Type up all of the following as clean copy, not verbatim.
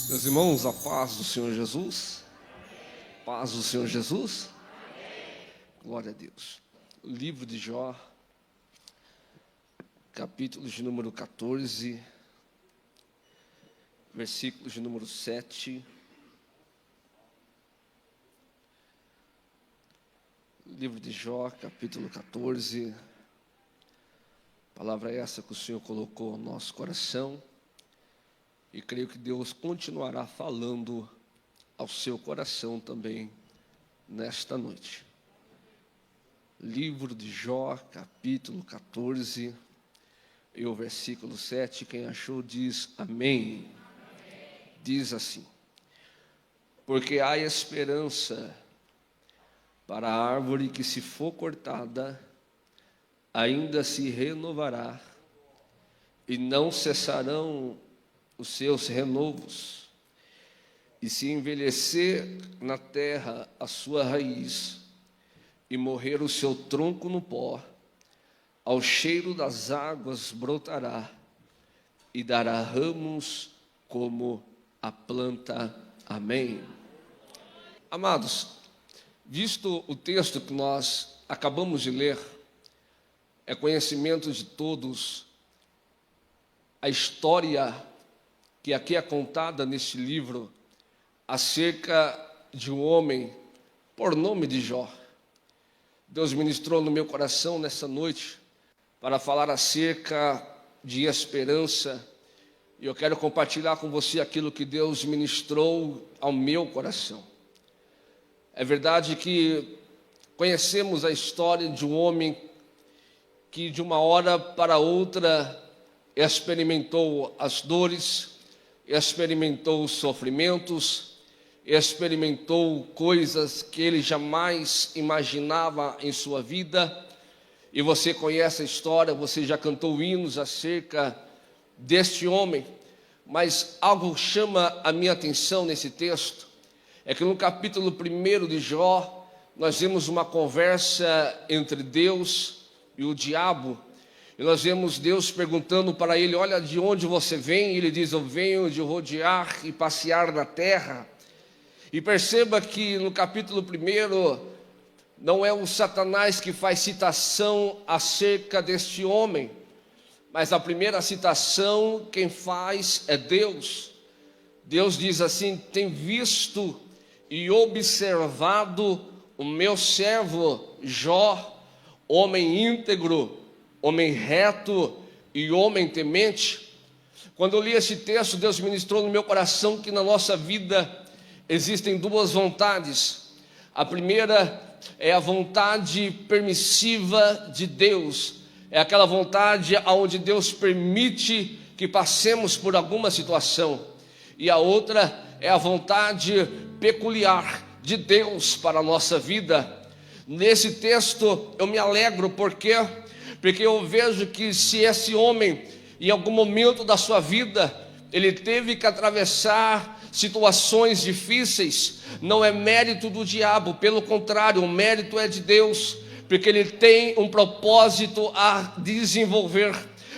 Meus irmãos, a paz do Senhor Jesus. Paz do Senhor Jesus. Glória a Deus. O livro de Jó, capítulo de número 14, versículos de número 7. Livro de Jó, capítulo 14. Palavra essa que o Senhor colocou no nosso coração. E creio que Deus continuará falando ao seu coração também nesta noite. Livro de Jó, capítulo 14, e o versículo 7, quem achou diz amém. Diz assim: porque há esperança para a árvore que, se for cortada, ainda se renovará, e não cessarão os seus renovos, e se envelhecer na terra a sua raiz, e morrer o seu tronco no pó, ao cheiro das águas brotará, e dará ramos como a planta. Amém. Amados, visto o texto que nós acabamos de ler, é conhecimento de todos a história que aqui é contada neste livro acerca de um homem por nome de Jó. Deus ministrou no meu coração nessa noite para falar acerca de esperança, e eu quero compartilhar com você aquilo que Deus ministrou ao meu coração. É verdade que conhecemos a história de um homem que de uma hora para outra experimentou as dores, experimentou os sofrimentos, experimentou coisas que ele jamais imaginava em sua vida. E você conhece a história, você já cantou hinos acerca deste homem. Mas algo chama a minha atenção nesse texto, é que no capítulo 1 de Jó, nós vemos uma conversa entre Deus e o diabo. E nós vemos Deus perguntando para ele: olha, de onde você vem? E ele diz: eu venho de rodear e passear na terra. E perceba que no capítulo 1, não é o Satanás que faz citação acerca deste homem, mas a primeira citação quem faz é Deus. Deus diz assim: tem visto e observado o meu servo Jó, homem íntegro, homem reto e homem temente. Quando eu li esse texto, Deus ministrou no meu coração que na nossa vida existem duas vontades. A primeira é a vontade permissiva de Deus, é aquela vontade onde Deus permite que passemos por alguma situação. E a outra é a vontade peculiar de Deus para a nossa vida. Nesse texto eu me alegro, porque eu vejo que se esse homem, em algum momento da sua vida, ele teve que atravessar situações difíceis, não é mérito do diabo, pelo contrário, o mérito é de Deus, porque ele tem um propósito a desenvolver,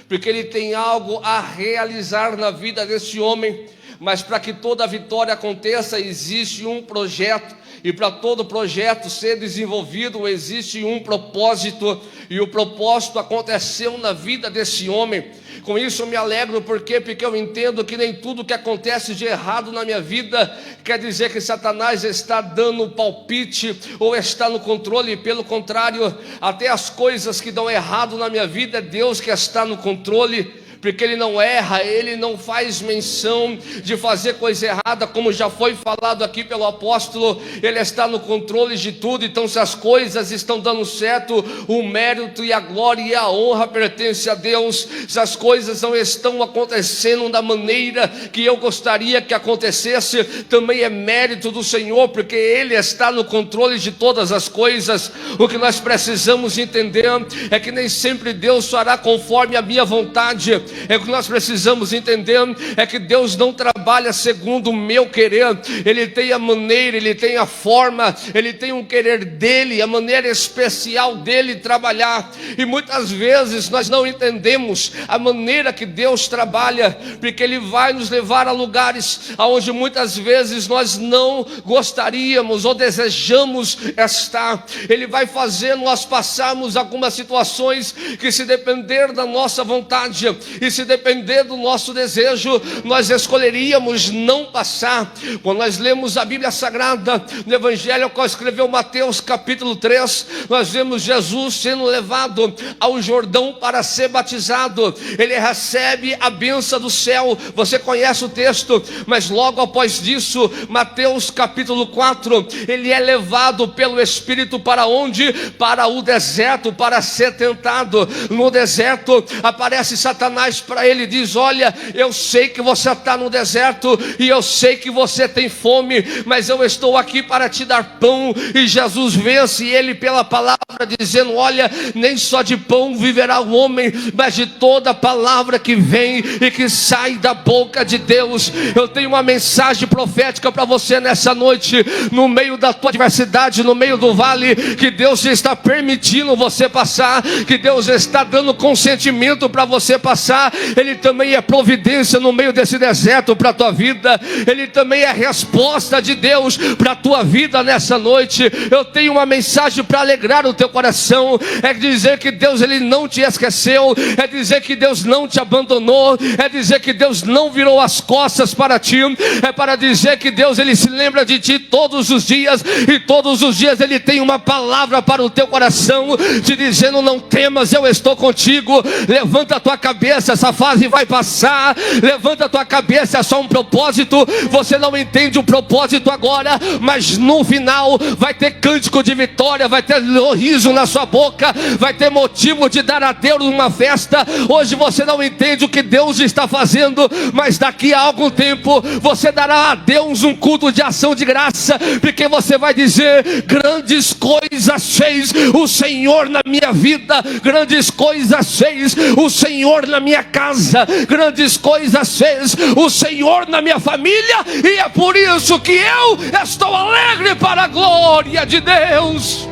porque ele tem algo a realizar na vida desse homem. Mas para que toda vitória aconteça, existe um projeto. E para todo projeto ser desenvolvido, existe um propósito. E o propósito aconteceu na vida desse homem. Com isso eu me alegro, porque eu entendo que nem tudo que acontece de errado na minha vida quer dizer que Satanás está dando palpite ou está no controle. Pelo contrário, até as coisas que dão errado na minha vida, é Deus que está no controle. Porque ele não erra, ele não faz menção de fazer coisa errada, como já foi falado aqui pelo apóstolo. Ele está no controle de tudo. Então, se as coisas estão dando certo, o mérito e a glória e a honra pertence a Deus. Se as coisas não estão acontecendo da maneira que eu gostaria que acontecesse, também é mérito do Senhor, porque Ele está no controle de todas as coisas. O que nós precisamos entender é que nem sempre Deus fará conforme a minha vontade, É o que nós precisamos entender, é que Deus não trabalha segundo o meu querer. Ele tem a maneira, Ele tem a forma, Ele tem um querer dEle, a maneira especial dEle trabalhar. E muitas vezes nós não entendemos a maneira que Deus trabalha, porque Ele vai nos levar a lugares onde muitas vezes nós não gostaríamos ou desejamos estar. Ele vai fazer nós passarmos algumas situações que, se depender da nossa vontade e se depender do nosso desejo, nós escolheríamos não passar. Quando nós lemos a Bíblia Sagrada, no Evangelho que escreveu Mateus capítulo 3, nós vemos Jesus sendo levado ao Jordão para ser batizado. Ele recebe a bênção do céu, você conhece o texto, mas logo após disso, Mateus capítulo 4, ele é levado pelo Espírito para onde? Para o deserto, para ser tentado. No deserto aparece Satanás para ele e diz: olha, eu sei que você está no deserto e eu sei que você tem fome, mas eu estou aqui para te dar pão. E Jesus vence ele pela palavra, dizendo: olha, nem só de pão viverá o homem, mas de toda palavra que vem e que sai da boca de Deus. Eu tenho uma mensagem profética para você nessa noite, no meio da tua adversidade, no meio do vale, que Deus está permitindo você passar, que Deus está dando consentimento para você passar. Ele também é providência no meio desse deserto para a tua vida. Ele também é resposta de Deus para a tua vida nessa noite. Eu tenho uma mensagem para alegrar o teu coração, é dizer que Deus, Ele não te esqueceu, é dizer que Deus não te abandonou, é dizer que Deus não virou as costas para ti, é para dizer que Deus, Ele se lembra de ti todos os dias, e todos os dias Ele tem uma palavra para o teu coração, te dizendo: não temas, eu estou contigo. Levanta a tua cabeça, essa fase vai passar. Levanta a tua cabeça, é só um propósito. Você não entende o propósito agora, mas no final vai ter cântico de vitória, vai ter riso na sua boca, vai ter motivo de dar a Deus uma festa. Hoje você não entende o que Deus está fazendo, mas daqui a algum tempo você dará a Deus um culto de ação de graça, porque você vai dizer: grandes coisas fez o Senhor na minha vida, grandes coisas fez o Senhor na minha casa, grandes coisas fez o Senhor na minha família, e é por isso que eu estou alegre para a glória de Deus.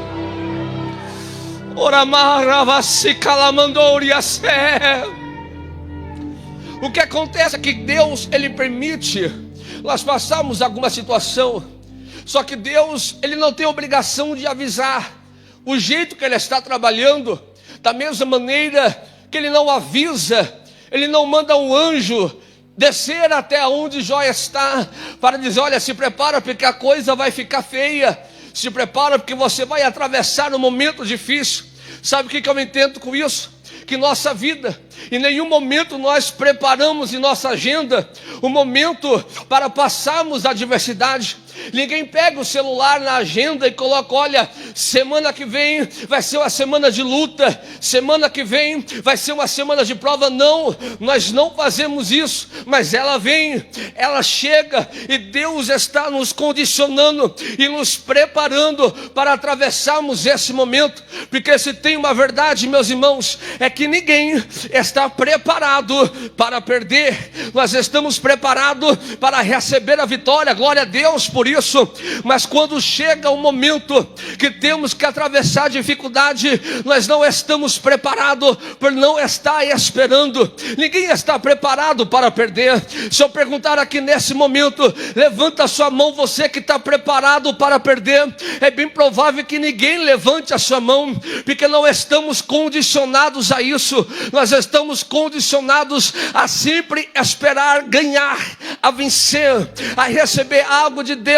O que acontece é que Deus, Ele permite nós passarmos alguma situação, só que Deus, Ele não tem obrigação de avisar o jeito que Ele está trabalhando. Da mesma maneira que Ele não avisa, Ele não manda um anjo descer até onde Jó está para dizer: olha, se prepara porque a coisa vai ficar feia, se prepara porque você vai atravessar um momento difícil. Sabe o que eu entendo com isso? Que nossa vida, em nenhum momento nós preparamos em nossa agenda o momento para passarmos a adversidade. Ninguém pega o celular na agenda e coloca: olha, semana que vem vai ser uma semana de luta, semana que vem vai ser uma semana de prova. Não, nós não fazemos isso, mas ela vem, ela chega, e Deus está nos condicionando e nos preparando para atravessarmos esse momento. Porque se tem uma verdade, meus irmãos, é que ninguém está preparado para perder. Nós estamos preparados para receber a vitória, glória a Deus por isso. Mas quando chega o momento que temos que atravessar a dificuldade, nós não estamos preparados, por não estar esperando. Ninguém está preparado para perder. Se eu perguntar aqui nesse momento, levanta a sua mão, você que está preparado para perder, é bem provável que ninguém levante a sua mão, porque não estamos condicionados a isso. Nós estamos condicionados a sempre esperar ganhar, a vencer, a receber algo de Deus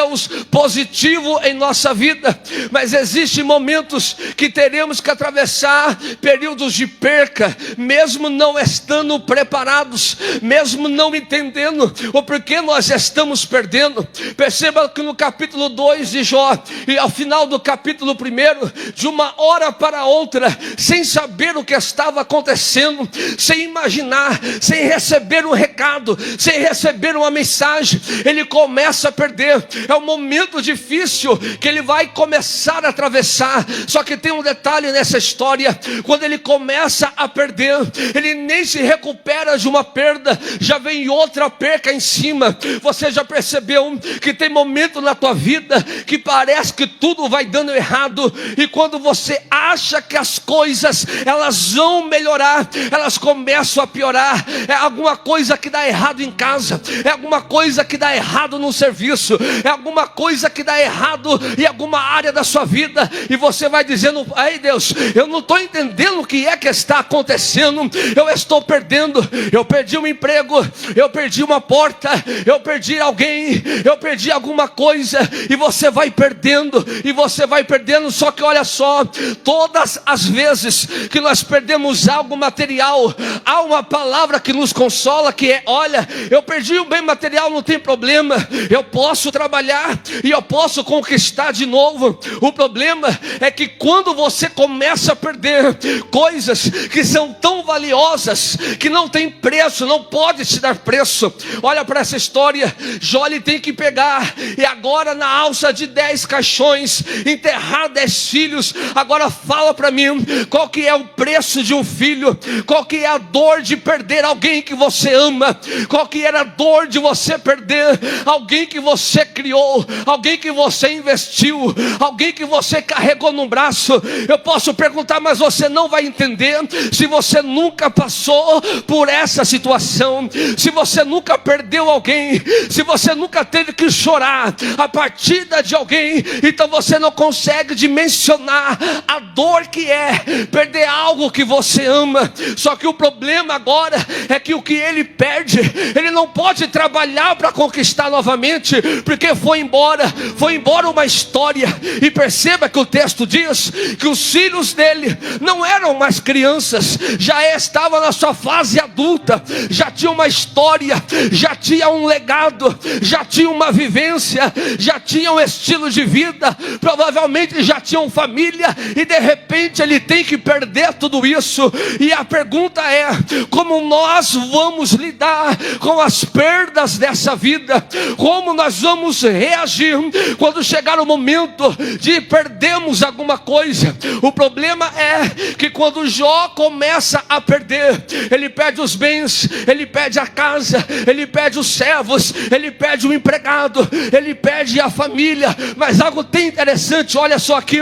positivo em nossa vida. Mas existem momentos que teremos que atravessar períodos de perca, mesmo não estando preparados, mesmo não entendendo o porquê nós estamos perdendo. Perceba que no capítulo 2 de Jó, e ao final do capítulo 1, de uma hora para outra, sem saber o que estava acontecendo, sem imaginar, sem receber um recado, sem receber uma mensagem, ele começa a perder. É um momento difícil que ele vai começar a atravessar. Só que tem um detalhe nessa história: quando ele começa a perder, ele nem se recupera de uma perda, já vem outra perca em cima. Você já percebeu que tem momento na tua vida que parece que tudo vai dando errado, e quando você acha que as coisas elas vão melhorar, elas começam a piorar? É alguma coisa que dá errado em casa, é alguma coisa que dá errado no serviço, é alguma coisa que dá errado em alguma área da sua vida, e você vai dizendo: ai Deus, eu não estou entendendo o que é que está acontecendo, eu estou perdendo, eu perdi um emprego, eu perdi uma porta, eu perdi alguém, eu perdi alguma coisa, e você vai perdendo, e você vai perdendo. Só que olha só, todas as vezes que nós perdemos algo material, há uma palavra que nos consola, que é: olha, eu perdi o bem material, não tem problema, eu posso trabalhar e eu posso conquistar de novo. O problema é que quando você começa a perder coisas que são tão valiosas, que não tem preço, não pode se dar preço. Olha para essa história: Jó ele tem que pegar, e agora na alça de 10 caixões, enterrar 10 filhos. Agora fala para mim, qual que é o preço de um filho? Qual que é a dor de perder alguém que você ama? Qual que era a dor de você perder alguém que você criou, alguém que você investiu, alguém que você carregou no braço? Eu posso perguntar, mas você não vai entender se você nunca passou por essa situação, se você nunca perdeu alguém, se você nunca teve que chorar a partida de alguém. Então você não consegue dimensionar a dor que é perder algo que você ama. Só que o problema agora é que o que ele perde, ele não pode trabalhar para conquistar novamente, porque foi embora uma história. E perceba que o texto diz que os filhos dele não eram mais crianças, já estavam na sua fase adulta, já tinha uma história, já tinha um legado, já tinha uma vivência, já tinha um estilo de vida, provavelmente já tinham família, e de repente ele tem que perder tudo isso. E a pergunta é: como nós vamos lidar com as perdas dessa vida? Como nós vamos reagir quando chegar o momento de perdermos alguma coisa? O problema é que quando Jó começa a perder, ele perde os bens, ele perde a casa, ele perde os servos, ele perde o empregado, ele perde a família. Mas algo tem interessante, olha só aqui,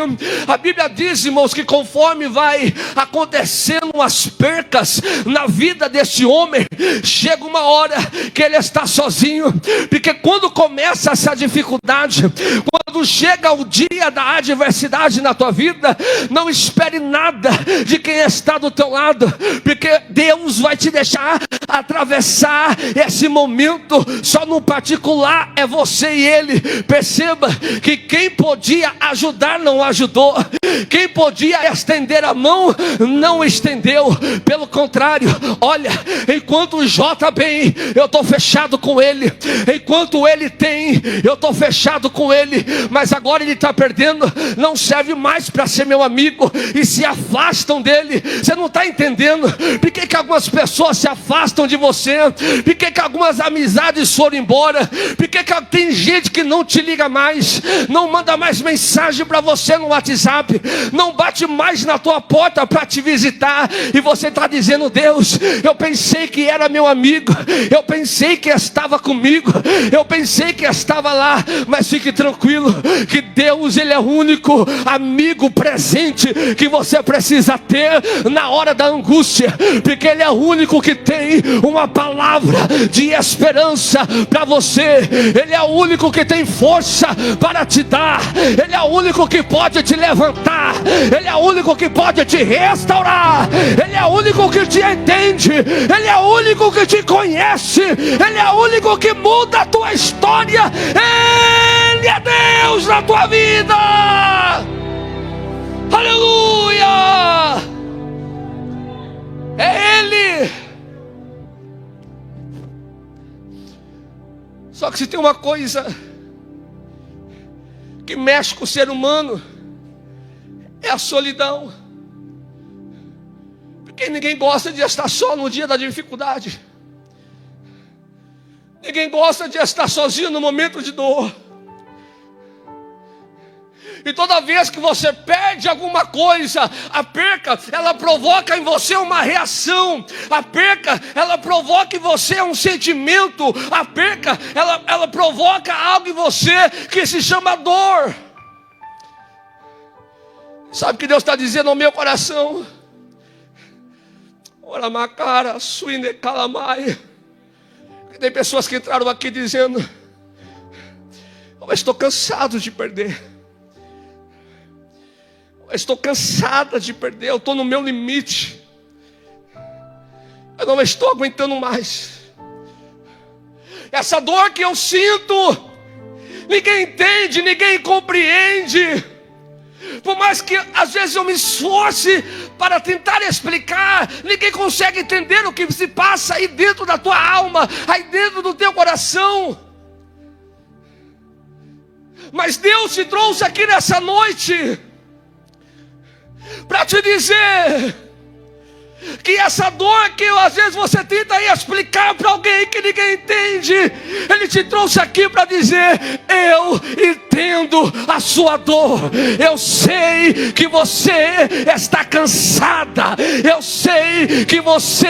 a Bíblia diz, irmãos, que conforme vai acontecendo as percas na vida desse homem, chega uma hora que ele está sozinho. Porque quando começa essa dificuldade, quando chega o dia da adversidade na tua vida, não espere nada de quem está do teu lado, porque Deus vai te deixar atravessar esse momento. Só no particular é você e ele. Perceba que quem podia ajudar não ajudou, quem podia estender a mão não estendeu. Pelo contrário, olha, enquanto o Jó está bem, eu estou fechado com ele. Enquanto ele tem, eu estou fechado com ele. Mas agora ele está perdendo, não serve mais para ser meu amigo, e se afastam dele. Você não está entendendo por que algumas pessoas se afastam de você, por que algumas amizades foram embora, por que tem gente que não te liga mais, não manda mais mensagem para você no WhatsApp, não bate mais na tua porta para te visitar, e você está dizendo: Deus, eu pensei que era meu amigo, eu pensei que estava comigo, eu pensei que estava lá. Mas fique tranquilo, que Deus, ele é o único amigo presente que você precisa ter na hora da angústia, porque ele é o único que tem uma palavra de esperança para você, ele é o único que tem força para te dar, ele é o único que pode te levantar, ele é o único que pode te restaurar, ele é o único que te entende, ele é o único que te conhece, ele é o único que muda a tua história. Ele é Deus na tua vida. Aleluia! É Ele. Só que se tem uma coisa que mexe com o ser humano, é a solidão. Porque ninguém gosta de estar só no dia da dificuldade. Ninguém gosta de estar sozinho no momento de dor. E toda vez que você perde alguma coisa, a perca, ela provoca em você uma reação. A perca, ela provoca em você um sentimento. A perca, ela provoca algo em você que se chama dor. Sabe o que Deus está dizendo ao meu coração? Ora, macara, suine calamai. Tem pessoas que entraram aqui dizendo: eu estou cansado de perder. Eu estou cansada de perder. Eu estou no meu limite. Eu não estou aguentando mais. Essa dor que eu sinto, ninguém entende, ninguém compreende. Por mais que às vezes eu me esforce para tentar explicar, ninguém consegue entender o que se passa aí dentro da tua alma, aí dentro do teu coração. Mas Deus te trouxe aqui nessa noite para te dizer que essa dor que às vezes você tenta explicar para alguém que ninguém entende, Ele te trouxe aqui para dizer: eu entendo a sua dor. Eu sei que você está cansada. Eu sei que você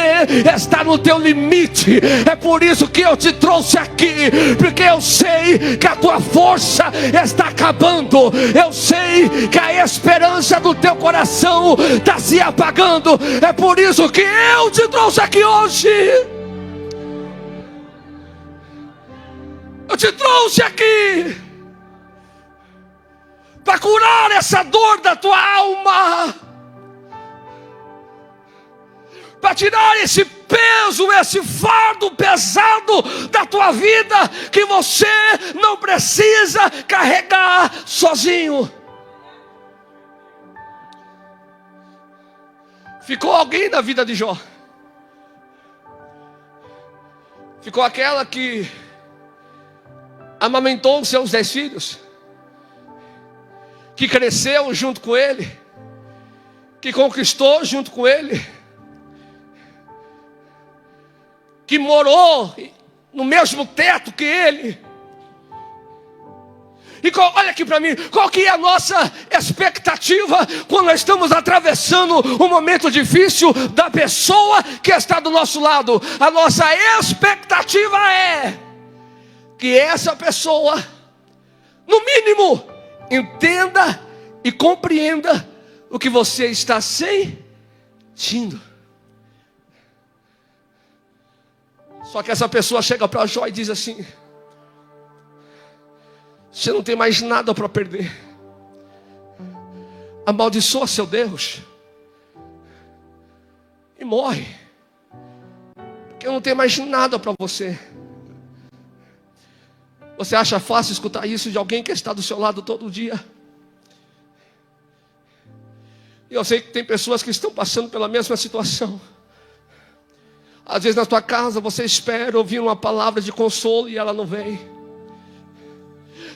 está no teu limite. É por isso que eu te trouxe aqui, porque eu sei que a tua força está acabando. Eu sei que a esperança do teu coração está se apagando. É por isso que eu te trouxe aqui hoje. Eu te trouxe aqui para curar essa dor da tua alma, para tirar esse peso, esse fardo pesado da tua vida, que você não precisa carregar sozinho. Ficou alguém na vida de Jó? Ficou aquela que amamentou os seus 10 filhos, que cresceu junto com ele, que conquistou junto com ele, que morou no mesmo teto que ele. E olha aqui para mim, qual que é a nossa expectativa quando nós estamos atravessando um momento difícil da pessoa que está do nosso lado? A nossa expectativa é que essa pessoa, no mínimo, entenda e compreenda o que você está sentindo. Só que essa pessoa chega para Jó e diz assim: você não tem mais nada para perder. Amaldiçoa seu Deus e morre, porque eu não tenho mais nada para você. Você acha fácil escutar isso de alguém que está do seu lado todo dia? E eu sei que tem pessoas que estão passando pela mesma situação. Às vezes na tua casa você espera ouvir uma palavra de consolo e ela não vem.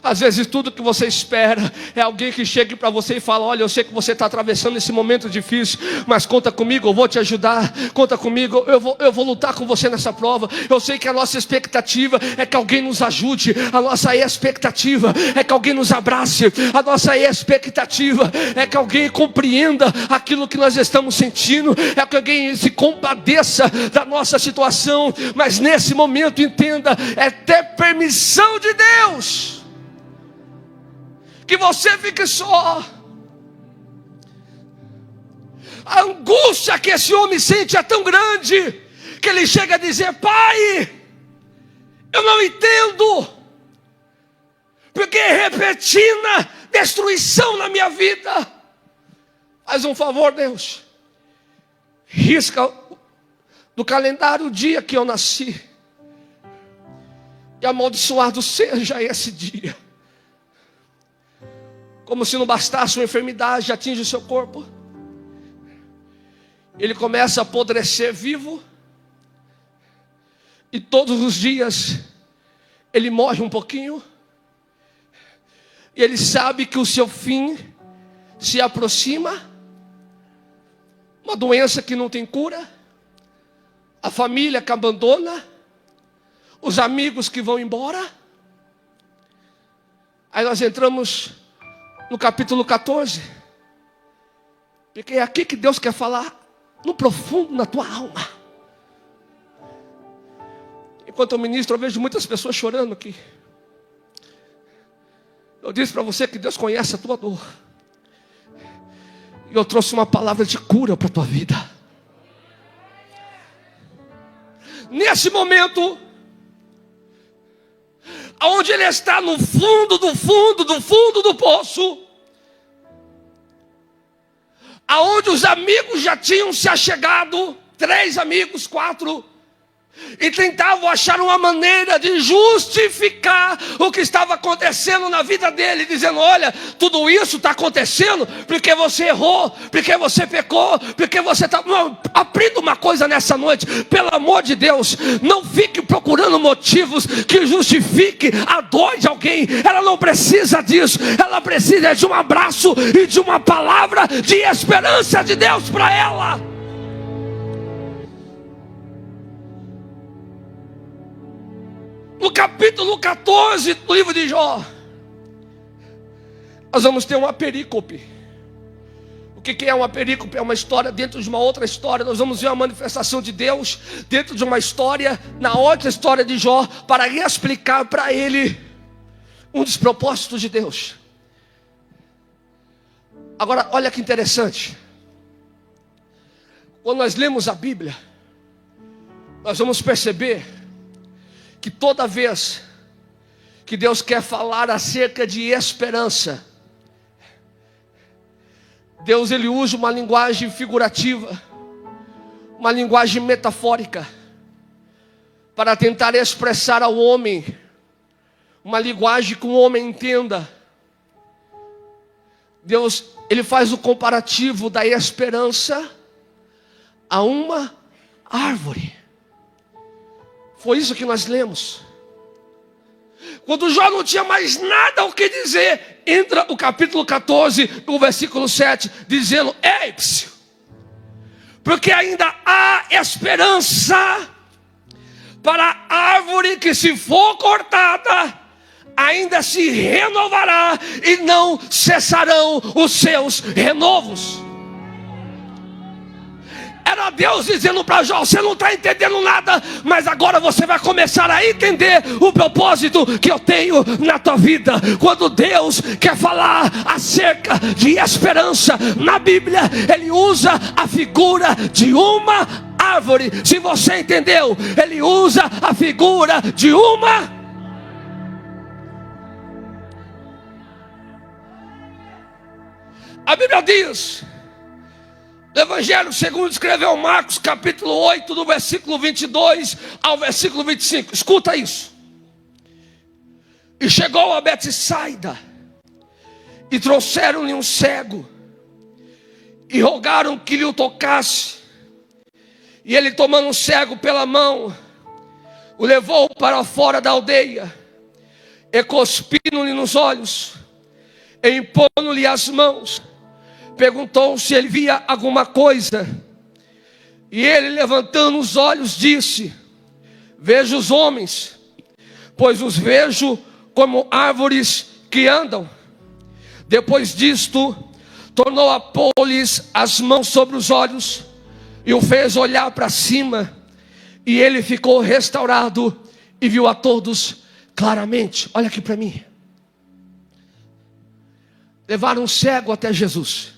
Às vezes tudo que você espera é alguém que chegue para você e fala: olha, eu sei que você está atravessando esse momento difícil, mas conta comigo, eu vou te ajudar. Conta comigo, eu vou lutar com você nessa prova. Eu sei que a nossa expectativa é que alguém nos ajude. A nossa expectativa é que alguém nos abrace. A nossa expectativa é que alguém compreenda aquilo que nós estamos sentindo, é que alguém se compadeça da nossa situação. Mas nesse momento, entenda, é ter permissão de Deus que você fique só. A angústia que esse homem sente é tão grande que ele chega a dizer: pai, eu não entendo, porque é repentina destruição na minha vida. Faz um favor, Deus, risca do calendário o dia que eu nasci, e amaldiçoado seja esse dia. Como se não bastasse uma enfermidade atinge o seu corpo, ele começa a apodrecer vivo, e todos os dias ele morre um pouquinho, e ele sabe que o seu fim se aproxima. Uma doença que não tem cura, a família que abandona, os amigos que vão embora. Aí nós entramos no capítulo 14. Porque é aqui que Deus quer falar no profundo, na tua alma. Enquanto eu ministro, eu vejo muitas pessoas chorando aqui. Eu disse para você que Deus conhece a tua dor. E eu trouxe uma palavra de cura para a tua vida. Nesse momento, onde ele está no fundo do poço, aonde os amigos já tinham se achegado, 3 amigos, 4, e tentavam achar uma maneira de justificar o que estava acontecendo na vida dele, dizendo: olha, tudo isso está acontecendo porque você errou, porque você pecou, porque você está... Não, aprenda uma coisa nessa noite, pelo amor de Deus, não fique procurando motivos que justifique a dor de alguém. Ela não precisa disso, ela precisa de um abraço e de uma palavra de esperança de Deus para ela. No capítulo 14 do livro de Jó, nós vamos ter uma perícope. O que é uma perícope? É uma história dentro de uma outra história. Nós vamos ver a manifestação de Deus dentro de uma história, na outra história de Jó, para explicar para ele um dos propósitos de Deus. Agora, olha que interessante. Quando nós lemos a Bíblia, nós vamos perceber que toda vez que Deus quer falar acerca de esperança, Deus ele usa uma linguagem figurativa, uma linguagem metafórica, para tentar expressar ao homem uma linguagem que o homem entenda. Deus ele faz o comparativo da esperança a uma árvore. Foi isso que nós lemos. Quando Jó não tinha mais nada o que dizer, entra o capítulo 14, o versículo 7, dizendo: ei, porque ainda há esperança para a árvore que, se for cortada, ainda se renovará e não cessarão os seus renovos. Era Deus dizendo para Jó: você não está entendendo nada, mas agora você vai começar a entender o propósito que eu tenho na tua vida. Quando Deus quer falar acerca de esperança na Bíblia, Ele usa a figura de uma árvore. Se você entendeu, Ele usa a figura de uma... A Bíblia diz, no Evangelho segundo escreveu Marcos, capítulo 8, do versículo 22 ao versículo 25. Escuta isso. E chegou a Betsaida, e trouxeram-lhe um cego, e rogaram que lhe o tocasse. E ele, tomando o cego pela mão, o levou para fora da aldeia, e cuspindo-lhe nos olhos, e impondo-lhe as mãos, perguntou se ele via alguma coisa. E ele, levantando os olhos, disse: vejo os homens, pois os vejo como árvores que andam. Depois disto, tornou a pôr-lhes as mãos sobre os olhos, e o fez olhar para cima, e ele ficou restaurado, e viu a todos claramente. Olha aqui para mim. Levaram um cego até Jesus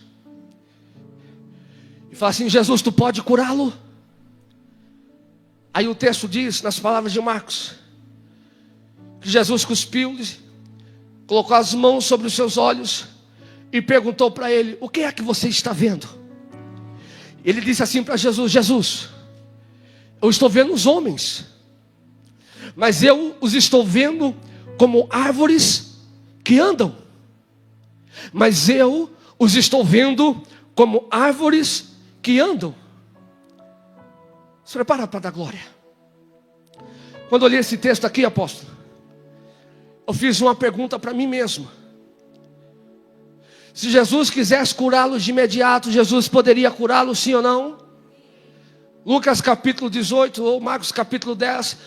e falaram assim: Jesus, tu pode curá-lo? Aí o texto diz, nas palavras de Marcos, que Jesus cuspiu-lhe, colocou as mãos sobre os seus olhos e perguntou para ele: o que é que você está vendo? Ele disse assim para Jesus: Jesus, eu estou vendo os homens, mas eu os estou vendo como árvores que andam. Mas eu os estou vendo como árvores que andam. Se prepara para dar glória. Quando eu li esse texto aqui, apóstolo, eu fiz uma pergunta para mim mesmo. Se Jesus quisesse curá-lo de imediato, Jesus poderia curá-lo, sim ou não? Lucas capítulo 18 ou Marcos capítulo 10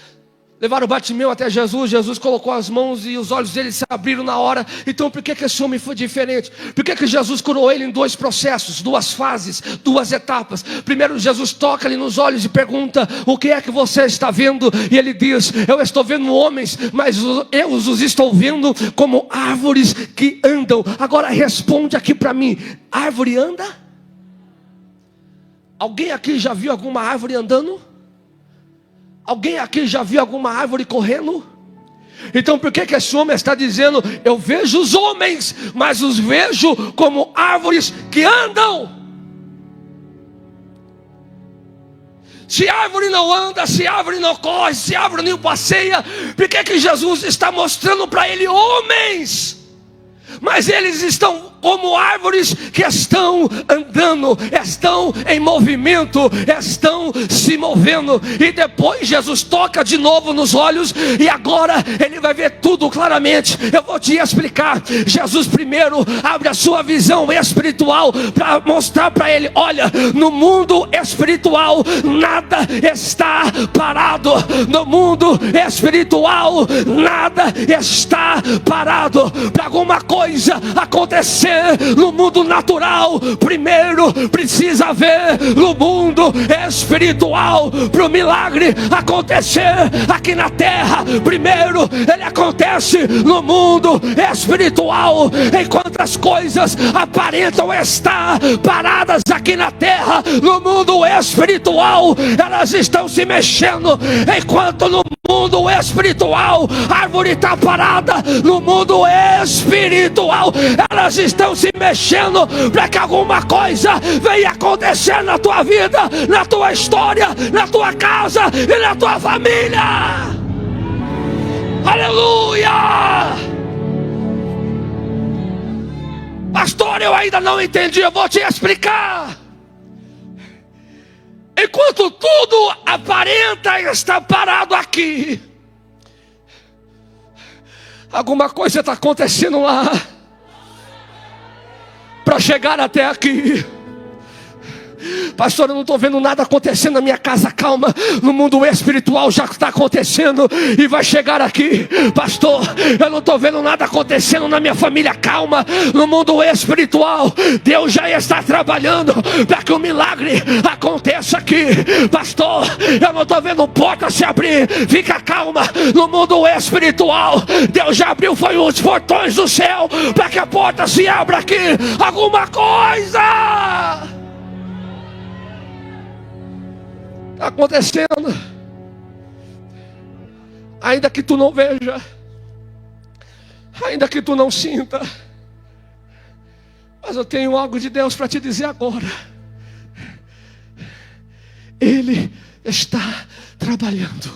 Levaram Bartimeu até Jesus, Jesus colocou as mãos e os olhos dele se abriram na hora. Então por que esse homem foi diferente? Por que Jesus curou ele em 2 processos, 2 fases, 2 etapas? Primeiro Jesus toca ele nos olhos e pergunta: o que é que você está vendo? E ele diz: eu estou vendo homens, mas eu os estou vendo como árvores que andam. Agora responde aqui para mim: árvore anda? Alguém aqui já viu alguma árvore andando? Alguém aqui já viu alguma árvore correndo? Então por que esse homem está dizendo: eu vejo os homens, mas os vejo como árvores que andam? Se árvore não anda, se árvore não corre, se árvore não passeia, por que Jesus está mostrando para ele homens? Mas eles estão como árvores que estão andando, estão em movimento, estão se movendo. E depois Jesus toca de novo nos olhos, e agora ele vai ver tudo claramente. Eu vou te explicar. Jesus primeiro abre a sua visão espiritual para mostrar para ele: olha, no mundo espiritual nada está parado. No mundo espiritual nada está parado. Para alguma coisa acontecer no mundo natural, primeiro precisa haver no mundo espiritual. Para o milagre acontecer aqui na terra, primeiro ele acontece no mundo espiritual. Enquanto as coisas aparentam estar paradas aqui na terra, no mundo espiritual elas estão se mexendo. Enquanto no mundo espiritual a árvore está parada, no mundo espiritual elas estão se mexendo para que alguma coisa venha acontecer na tua vida, na tua história, na tua casa e na tua família. Aleluia! Pastor, eu ainda não entendi, eu vou te explicar. Enquanto tudo aparenta estar parado aqui, alguma coisa está acontecendo lá para chegar até aqui. Pastor, eu não estou vendo nada acontecendo na minha casa. Calma, no mundo espiritual já está acontecendo e vai chegar aqui. Pastor, eu não estou vendo nada acontecendo na minha família. Calma, no mundo espiritual Deus já está trabalhando para que o milagre aconteça aqui. Pastor, eu não estou vendo porta se abrir. Fica calma, no mundo espiritual Deus já abriu foi os portões do céu para que a porta se abra aqui. Alguma coisa está acontecendo, ainda que tu não veja, ainda que tu não sinta, mas eu tenho algo de Deus para te dizer agora. Ele está trabalhando.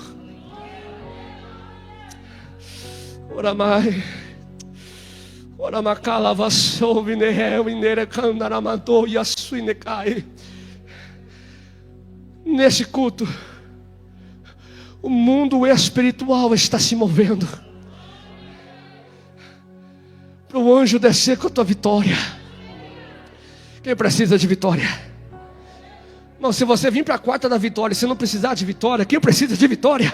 Ora mai, ora macala vassou vinerel inerecandaramantou e assuinecai. Nesse culto, o mundo espiritual está se movendo para o anjo descer com a tua vitória. Quem precisa de vitória? Não, se você vir para a quarta da vitória, se não precisar de vitória, quem precisa de vitória?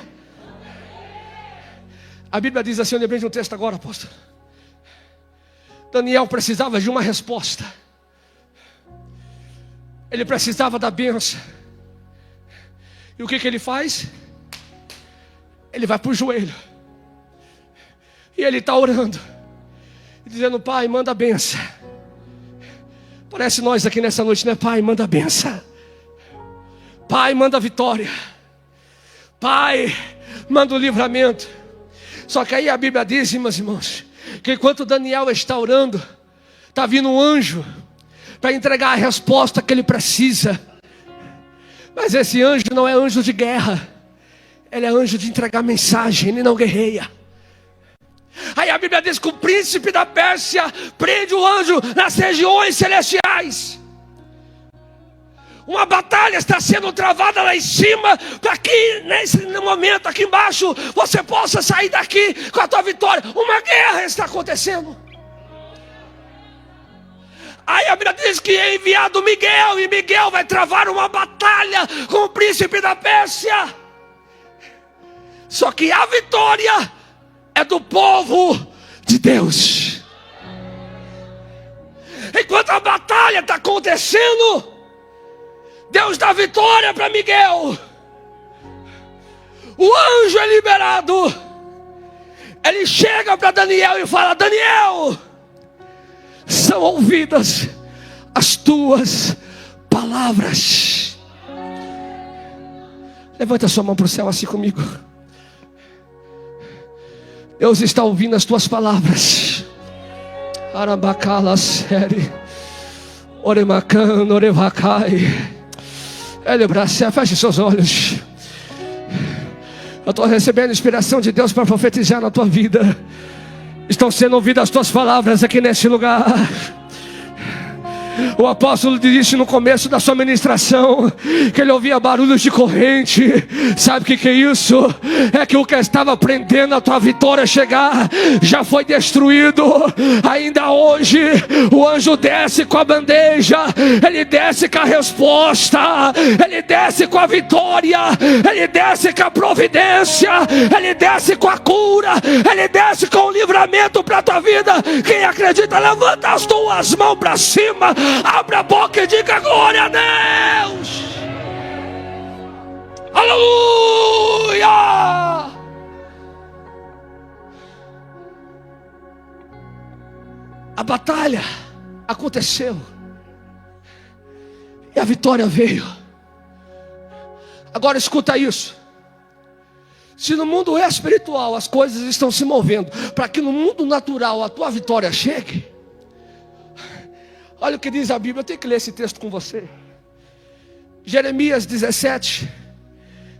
A Bíblia diz assim, eu lembrei de um texto agora, apóstolo. Daniel precisava de uma resposta. Ele precisava da bênção. E o que ele faz? Ele vai para o joelho. E ele está orando. Dizendo: Pai, manda a benção. Parece nós aqui nessa noite, né? Pai, manda a benção. Pai, manda a vitória. Pai, manda o livramento. Só que aí a Bíblia diz, meus irmãos, que enquanto Daniel está orando, está vindo um anjo para entregar a resposta que ele precisa. Mas esse anjo não é anjo de guerra. Ele é anjo de entregar mensagem. Ele não guerreia. Aí a Bíblia diz que o príncipe da Pérsia prende o anjo nas regiões celestiais. Uma batalha está sendo travada lá em cima, para que nesse momento aqui embaixo você possa sair daqui com a tua vitória. Uma guerra está acontecendo. Aí a Bíblia diz que é enviado Miguel, e Miguel vai travar uma batalha com o príncipe da Pérsia. Só que a vitória é do povo de Deus. Enquanto a batalha está acontecendo, Deus dá vitória para Miguel. O anjo é liberado. Ele chega para Daniel e fala: Daniel, são ouvidas as tuas palavras. Levanta sua mão para o céu assim comigo. Deus está ouvindo as tuas palavras. Arabacala série. Oremacan, orevacai. Elebracia, feche seus olhos. Eu estou recebendo inspiração de Deus para profetizar na tua vida. Estão sendo ouvidas as tuas palavras aqui nesse lugar. O apóstolo disse no começo da sua ministração que ele ouvia barulhos de corrente. Sabe o que é isso? É que o que estava prendendo a tua vitória a chegar já foi destruído. Ainda hoje o anjo desce com a bandeja, ele desce com a resposta, ele desce com a vitória, ele desce com a providência, ele desce com a cura, ele desce com o livramento para a tua vida. Quem acredita, levanta as tuas mãos para cima, abra a boca e diga glória a Deus. Aleluia. A batalha aconteceu e a vitória veio. Agora escuta isso. Se no mundo espiritual as coisas estão se movendo para que no mundo natural a tua vitória chegue, olha o que diz a Bíblia. Eu tenho que ler esse texto com você. Jeremias 17,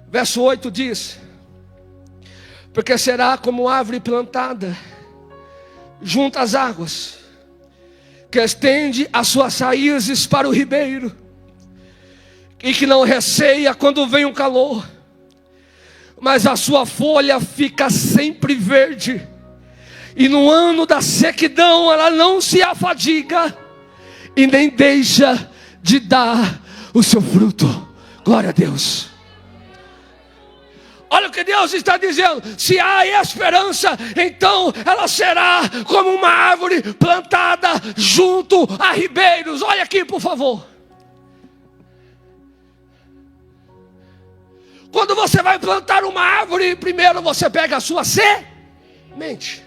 verso 8 diz: porque será como árvore plantada junto às águas, que estende as suas raízes para o ribeiro, e que não receia quando vem o calor, mas a sua folha fica sempre verde, e no ano da sequidão ela não se afadiga, e nem deixa de dar o seu fruto. Glória a Deus. Olha o que Deus está dizendo. Se há esperança, então ela será como uma árvore plantada junto a ribeiros. Olha aqui, por favor. Quando você vai plantar uma árvore, primeiro você pega a sua semente.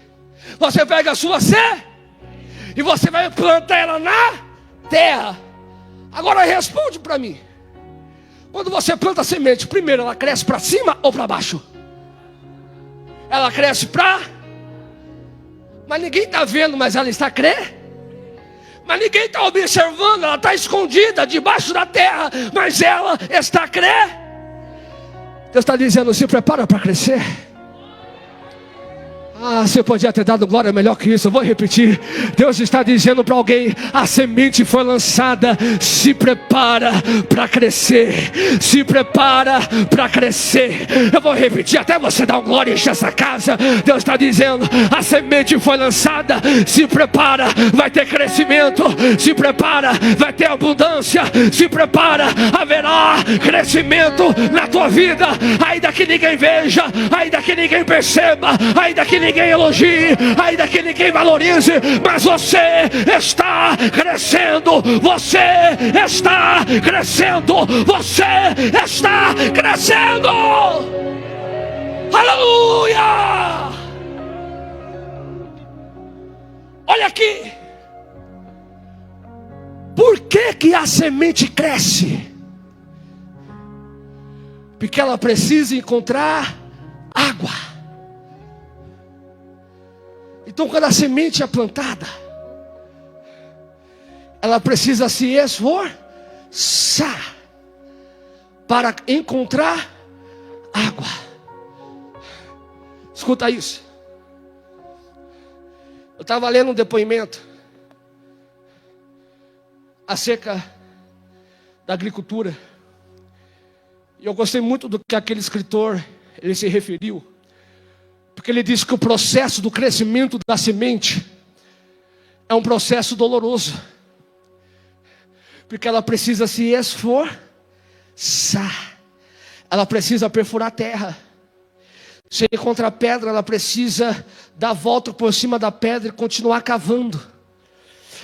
Você pega a sua semente e você vai plantar ela na terra. Agora responde para mim. Quando você planta a semente, primeiro ela cresce para cima ou para baixo? Ela cresce para... Mas ninguém está vendo, mas ela está crescendo. Mas ninguém está observando, ela está escondida debaixo da terra, mas ela está crescendo. Deus está dizendo: se prepara para crescer. Ah, você podia ter dado glória melhor que isso. Eu vou repetir. Deus está dizendo para alguém: a semente foi lançada. Se prepara para crescer. Se prepara para crescer. Eu vou repetir até você dar glória e encher essa casa. Deus está dizendo: a semente foi lançada. Se prepara, vai ter crescimento. Se prepara, vai ter abundância. Se prepara, haverá crescimento na tua vida. Ainda que ninguém veja, ainda que ninguém perceba, ainda que ninguém elogie, ainda que ninguém valorize, mas você está crescendo, você está crescendo, você está crescendo. Aleluia! Olha aqui. Por que a semente cresce? Porque ela precisa encontrar água. Então, quando a semente é plantada, ela precisa se esforçar para encontrar água. Escuta isso. Eu estava lendo um depoimento acerca da agricultura, e eu gostei muito do que aquele escritor ele se referiu. Porque ele diz que o processo do crescimento da semente é um processo doloroso. Porque ela precisa se esforçar. Ela precisa perfurar a terra. Se encontra a pedra, ela precisa dar a volta por cima da pedra e continuar cavando.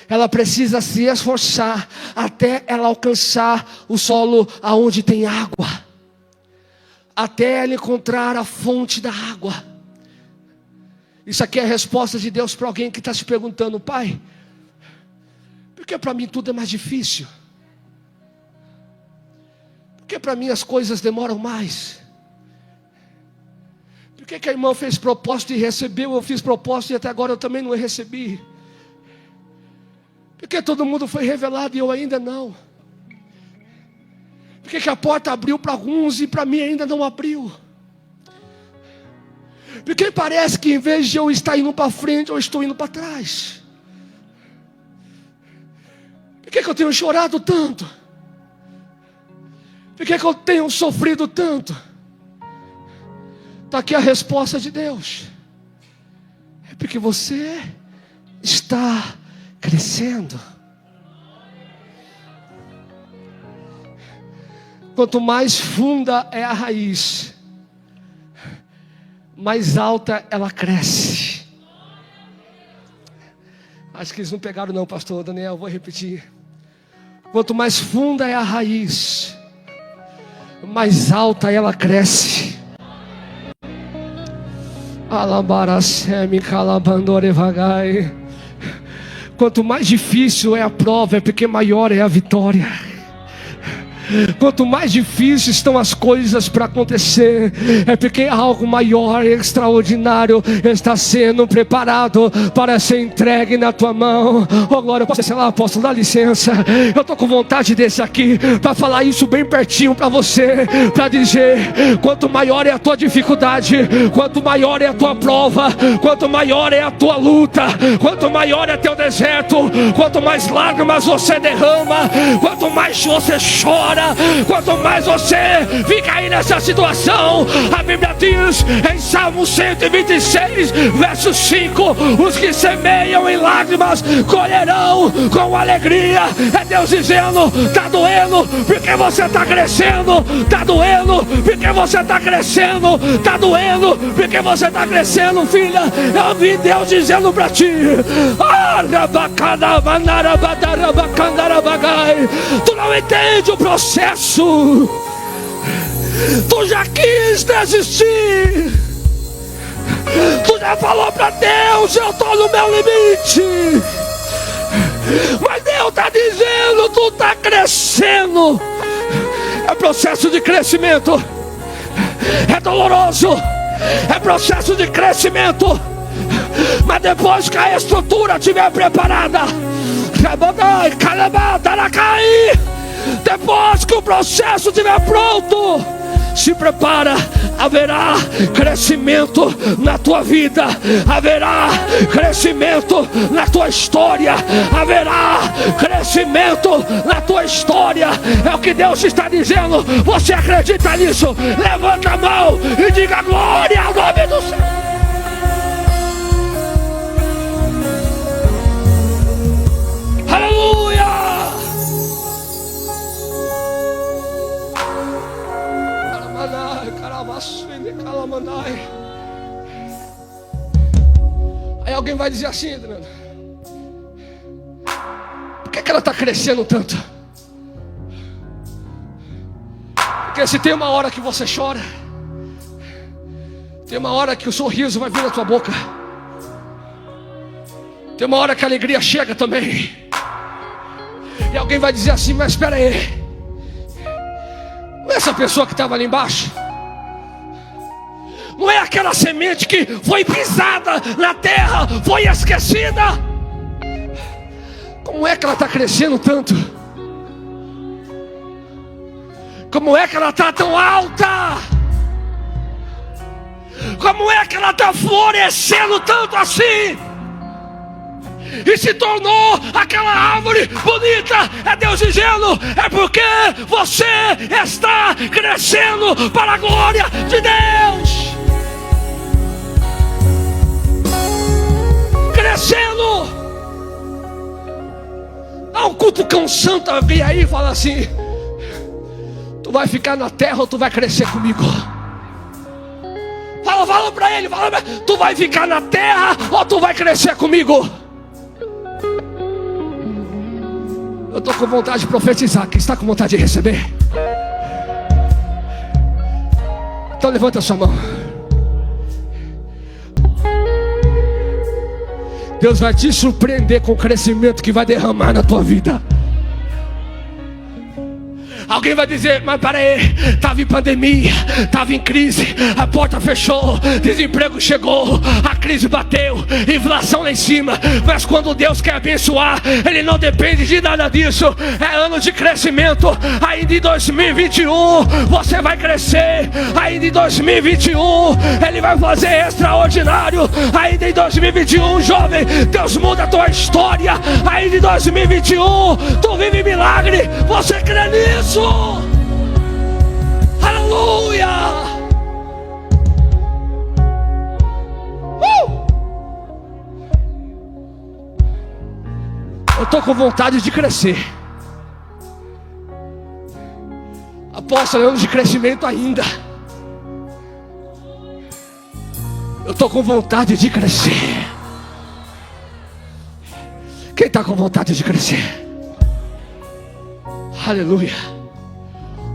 Ela precisa se esforçar até ela alcançar o solo aonde tem água, até ela encontrar a fonte da água. Isso aqui é a resposta de Deus para alguém que está se perguntando: pai, por que para mim tudo é mais difícil? Por que para mim as coisas demoram mais? Por que a irmã fez propósito e recebeu, eu fiz propósito e até agora eu também não recebi? Por que todo mundo foi revelado e eu ainda não? Por que a porta abriu para alguns e para mim ainda não abriu? Porque parece que em vez de eu estar indo para frente, eu estou indo para trás. Por que eu tenho chorado tanto? Por que eu tenho sofrido tanto? Está aqui a resposta de Deus. É porque você está crescendo. Quanto mais funda é a raiz, mais alta ela cresce. Acho que eles não pegaram não, pastor Daniel, vou repetir. Quanto mais funda é a raiz, mais alta ela cresce. Alabaraceme calabandore vagai. Quanto mais difícil é a prova, é porque maior é a vitória. Quanto mais difíceis estão as coisas para acontecer, é porque algo maior e extraordinário está sendo preparado para ser entregue na tua mão. Oh glória, eu posso ser lá, apóstolo, dá licença. Eu estou com vontade desse aqui, para falar isso bem pertinho para você, para dizer: quanto maior é a tua dificuldade, quanto maior é a tua prova, quanto maior é a tua luta, quanto maior é teu deserto, quanto mais lágrimas você derrama, quanto mais você chora, quanto mais você fica aí nessa situação, a Bíblia diz em Salmo 126, verso 5: os que semeiam em lágrimas colherão com alegria. É Deus dizendo: está doendo porque você está crescendo, está doendo porque você está crescendo, está doendo porque você está crescendo, filha. Eu vi Deus dizendo para ti: tu não entende o processo. Tu já quis desistir. Tu já falou para Deus: eu estou no meu limite. Mas Deus está dizendo: tu está crescendo. É processo de crescimento. É doloroso. É processo de crescimento. Mas depois que a estrutura estiver preparada, depois que o processo estiver pronto, se prepara, haverá crescimento na tua vida, haverá crescimento na tua história, haverá crescimento na tua história. É o que Deus está dizendo. Você acredita nisso? Levanta a mão e diga glória ao nome do Senhor. Aleluia! Aí alguém vai dizer assim: Adriano, por que ela está crescendo tanto? Porque se tem uma hora que você chora, tem uma hora que o sorriso vai vir na tua boca, tem uma hora que a alegria chega também. E alguém vai dizer assim: mas espera aí, não é essa pessoa que estava ali embaixo? Não é aquela semente que foi pisada na terra, foi esquecida? Como é que ela está crescendo tanto? Como é que ela está tão alta? Como é que ela está florescendo tanto assim? E se tornou aquela árvore bonita? É Deus dizendo: é porque você está crescendo para a glória de Deus. Crescendo. Há um cutucão santo alguém aí e fala assim: tu vai ficar na terra ou tu vai crescer comigo? Fala falou para ele, tu vai ficar na terra ou tu vai crescer comigo? Eu estou com vontade de profetizar. Quem está com vontade de receber? Então levanta a sua mão. Deus vai te surpreender com o crescimento que vai derramar na tua vida. Alguém vai dizer, mas para aí, estava em pandemia, estava em crise, a porta fechou, desemprego chegou, a crise bateu, inflação lá em cima. Mas quando Deus quer abençoar, Ele não depende de nada disso. É ano de crescimento. Ainda em 2021 você vai crescer. Ainda em 2021 Ele vai fazer extraordinário. Ainda em 2021, jovem, Deus muda a tua história. Ainda em 2021 tu vive milagre. Você crê nisso? Aleluia! Eu estou com vontade de crescer. Apóstolo, é ano de crescimento ainda. Eu estou com vontade de crescer. Quem está com vontade de crescer? Aleluia.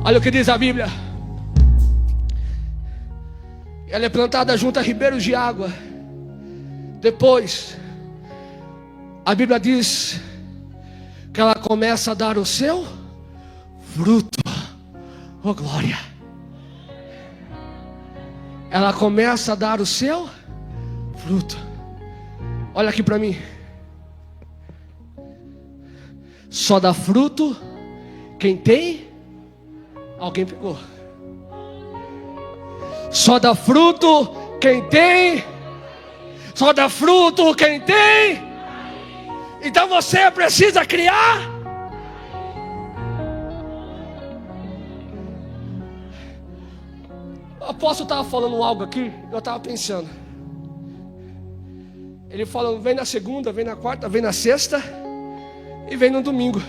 Olha o que diz a Bíblia. Ela é plantada junto a ribeiros de água. Depois, a Bíblia diz que ela começa a dar o seu fruto. Oh glória. Ela começa a dar o seu fruto. Olha aqui para mim. Só dá fruto quem tem. Alguém pegou. Só dá fruto quem tem. Só dá fruto quem tem. Então você precisa criar. O apóstolo estava falando algo aqui. Eu estava pensando. Ele falou, vem na segunda, vem na quarta, vem na sexta e vem no domingo.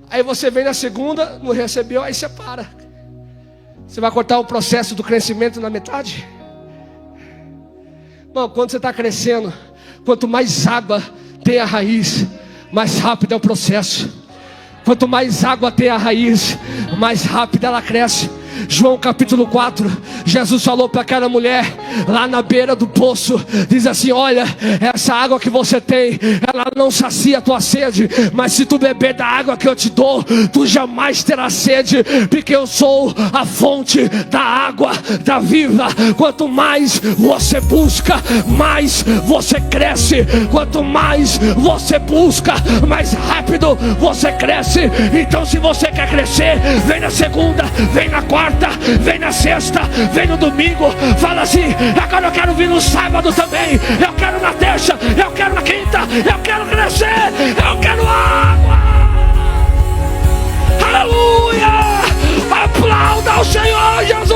Aí você vem na segunda, não recebeu, aí você para. Você vai cortar o processo do crescimento na metade? Não, quando você está crescendo, quanto mais água tem a raiz, mais rápido é o processo. Quanto mais água tem a raiz, mais rápido ela cresce. João capítulo 4, Jesus falou para aquela mulher lá na beira do poço, diz assim, olha, essa água que você tem, ela não sacia a tua sede, mas se tu beber da água que eu te dou, tu jamais terás sede, porque eu sou a fonte da água da vida. Quanto mais você busca, mais você cresce. Quanto mais você busca, mais rápido você cresce. Então se você quer crescer, vem na segunda, vem na quarta, vem na sexta, vem no domingo. Fala assim, agora eu quero vir no sábado também. Eu quero na terça, eu quero na quinta. Eu quero crescer, eu quero água. Aleluia. Aplauda o Senhor Jesus.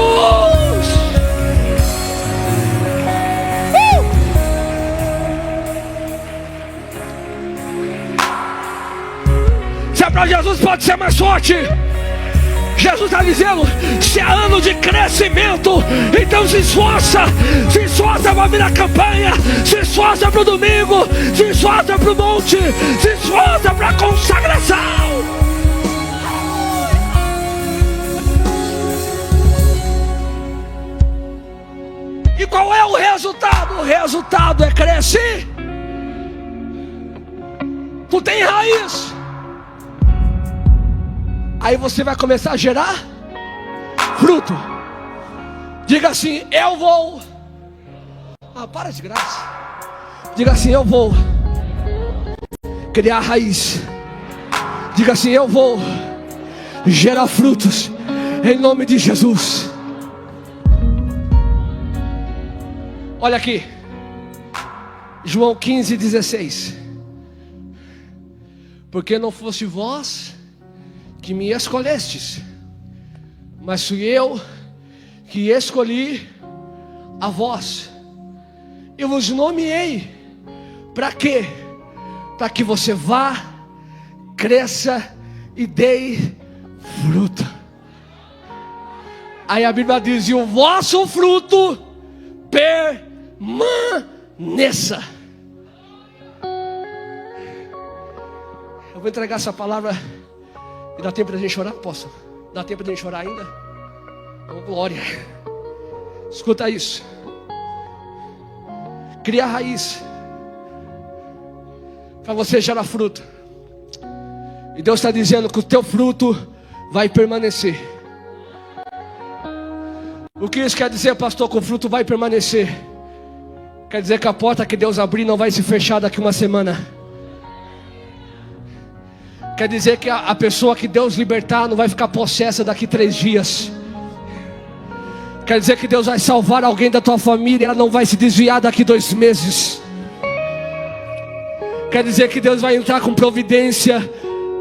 Se é para Jesus, pode ser mais forte. Jesus está dizendo, se é ano de crescimento, então se esforça para vir na campanha, se esforça para o domingo, se esforça para o monte, se esforça para a consagração. E qual é o resultado? O resultado é crescer. Tu tem raiz. Aí você vai começar a gerar fruto. Diga assim, eu vou. Para de graça. Diga assim, eu vou criar raiz. Diga assim, eu vou gerar frutos em nome de Jesus. Olha aqui, João 15:16. Porque não fosse vós que me escolhestes, mas fui eu que escolhi a vós. Eu vos nomeei. Para quê? Para que você vá, cresça e dê fruto. Aí a Bíblia diz, e o vosso fruto permaneça. Eu vou entregar essa palavra. E dá tempo da gente chorar? Posso? Dá tempo da gente chorar ainda? Oh, glória. Escuta isso. Cria raiz para você gerar fruto. E Deus está dizendo que o teu fruto vai permanecer. O que isso quer dizer, pastor? Que o fruto vai permanecer. Quer dizer que a porta que Deus abrir não vai se fechar daqui uma semana. Quer dizer que a pessoa que Deus libertar não vai ficar possessa daqui 3 dias. Quer dizer que Deus vai salvar alguém da tua família, ela não vai se desviar daqui 2 meses. Quer dizer que Deus vai entrar com providência,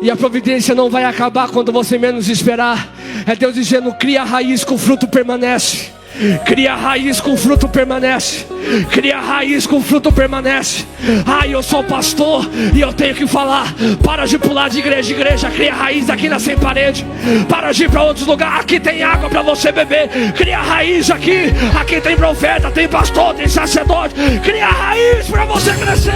e a providência não vai acabar quando você menos esperar. É Deus dizendo: cria raiz, com o fruto permanece. Cria raiz, com o fruto permanece. Cria raiz, com o fruto permanece. Eu sou pastor e eu tenho que falar: para de pular de igreja em igreja. Cria raiz aqui na Sem Parede. Para de ir para outros lugares. Aqui tem água para você beber. Cria raiz aqui. Aqui tem profeta, tem pastor, tem sacerdote. Cria raiz para você crescer.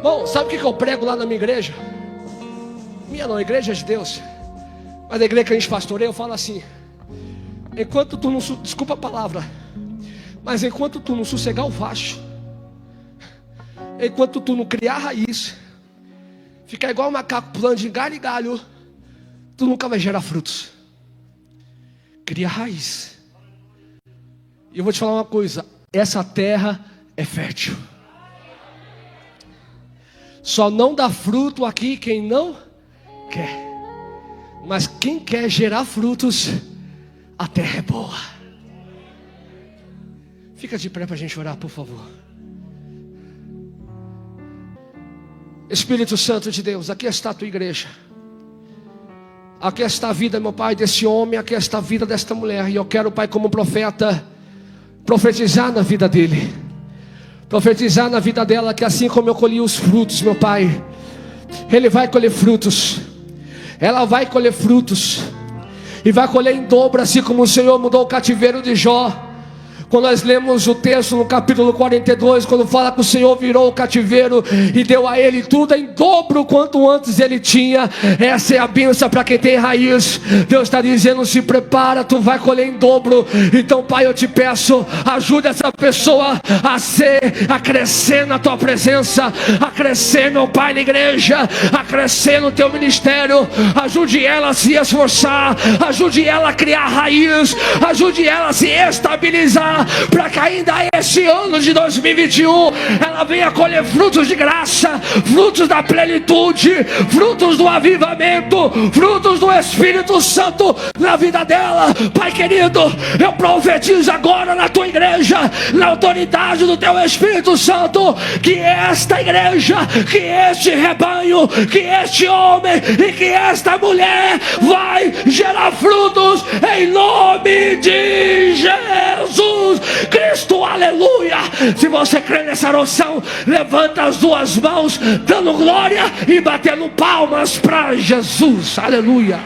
Bom, sabe o que eu prego lá na minha igreja? Minha não, a igreja é de Deus. Mas a igreja que a gente pastoreia, eu falo assim: enquanto tu não, desculpa a palavra, mas enquanto tu não sossegar o facho, enquanto tu não criar raiz, ficar igual um macaco pulando de galho em galho, tu nunca vai gerar frutos. Cria raiz. E eu vou te falar uma coisa: essa terra é fértil. Só não dá fruto aqui quem não quer. Mas quem quer gerar frutos, a terra é boa. Fica de pé para a gente orar, por favor. Espírito Santo de Deus, aqui está a tua igreja. Aqui está a vida, meu Pai, desse homem. Aqui está a vida desta mulher. E eu quero, Pai, como profeta, profetizar na vida dele. Profetizar na vida dela que assim como eu colhi os frutos, meu Pai, ele vai colher frutos. Ela vai colher frutos. E vai colher em dobro, assim como o Senhor mudou o cativeiro de Jó. Quando nós lemos o texto no capítulo 42, quando fala que o Senhor virou o cativeiro e deu a ele tudo em dobro quanto antes ele tinha. Essa é a bênção para quem tem raiz. Deus está dizendo: se prepara, tu vai colher em dobro. Então, Pai, eu te peço, ajuda essa pessoa a crescer na tua presença, a crescer, meu Pai, na igreja, a crescer no teu ministério. Ajude ela a se esforçar, ajude ela a criar raiz, ajude ela a se estabilizar, para que ainda esse ano de 2021 ela venha colher frutos de graça, frutos da plenitude, frutos do avivamento, frutos do Espírito Santo na vida dela. Pai querido, eu profetizo agora na tua igreja, na autoridade do teu Espírito Santo, que esta igreja, que este rebanho, que este homem e que esta mulher vai gerar frutos em nome de Jesus Cristo, aleluia. Se você crê nessa oração, levanta as 2 mãos, dando glória e batendo palmas para Jesus, aleluia.